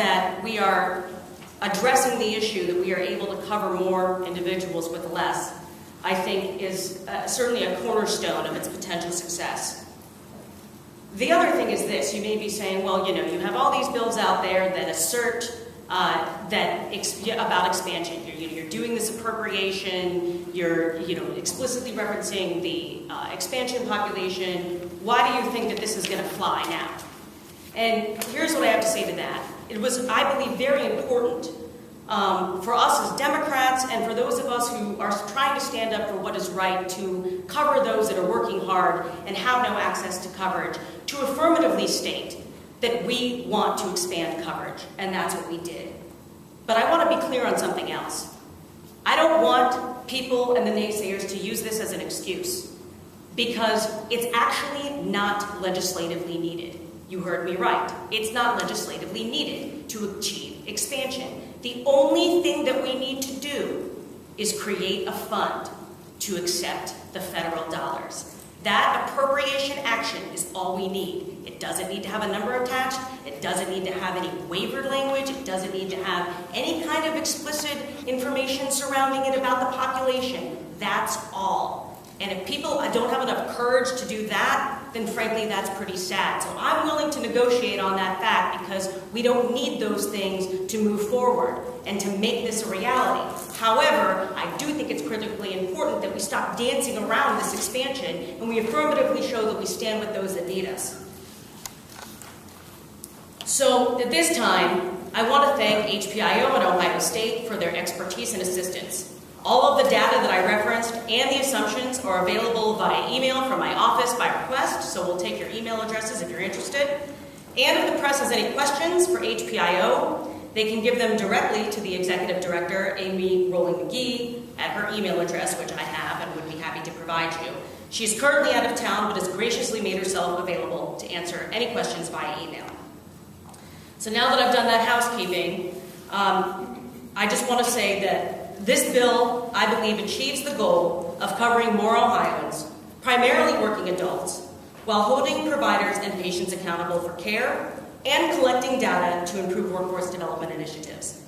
that we are addressing the issue that we are able to cover more individuals with less, I think is certainly a cornerstone of its potential success. The other thing is this: you may be saying, well, you know, you have all these bills out there that assert about expansion. You're doing this appropriation, you're explicitly referencing the expansion population. Why do you think that this is going to fly now? And here's what I have to say to that. It was, I believe, very important for us as Democrats and for those of us who are trying to stand up for what is right to cover those that are working hard and have no access to coverage, to affirmatively state that we want to expand coverage, and that's what we did. But I want to be clear on something else. I don't want people and the naysayers to use this as an excuse, because it's actually not legislatively needed. You heard me right. It's not legislatively needed to achieve expansion. The only thing that we need to do is create a fund to accept the federal dollars. That appropriation action is all we need. It doesn't need to have a number attached. It doesn't need to have any waivered language. It doesn't need to have any kind of explicit information surrounding it about the population. That's all. And if people don't have enough courage to do that, then frankly, that's pretty sad. So I'm willing to negotiate on that fact, because we don't need those things to move forward and to make this a reality. However, I do think it's critically important that we stop dancing around this expansion and we affirmatively show that we stand with those that need us. So at this time, I want to thank HPIO and Ohio State for their expertise and assistance. All of the data that I referenced and the assumptions are available via email from my office by request, so we'll take your email addresses if you're interested. And if the press has any questions for HPIO, they can give them directly to the Executive Director, Amy Rowling-McGee, at her email address, which I have and would be happy to provide you. She's currently out of town, but has graciously made herself available to answer any questions via email. So now that I've done that housekeeping, I just want to say that this bill, I believe, achieves the goal of covering more Ohioans, primarily working adults, while holding providers and patients accountable for care and collecting data to improve workforce development initiatives.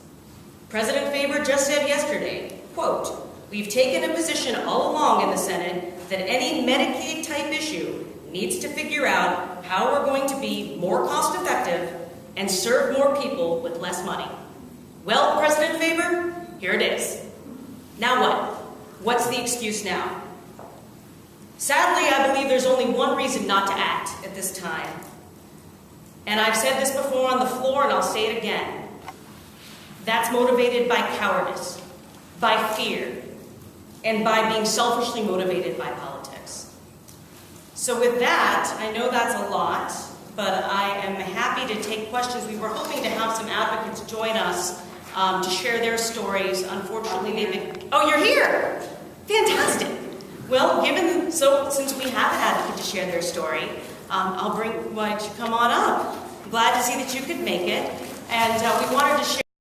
President Faber just said yesterday, quote, "We've taken a position all along in the Senate that any Medicaid-type issue needs to figure out how we're going to be more cost-effective and serve more people with less money." Well, President Faber, here it is. Now what? What's the excuse now? Sadly, I believe there's only one reason not to act at this time. And I've said this before on the floor, and I'll say it again. That's motivated by cowardice, by fear, and by being selfishly motivated by politics. So with that, I know that's a lot, but I am happy to take questions. We were hoping to have some advocates join us to share their stories. Unfortunately, they've been... Oh, you're here! Fantastic! Well, since we have an advocate to share their story, why don't you come on up? I'm glad to see that you could make it. And we wanted to share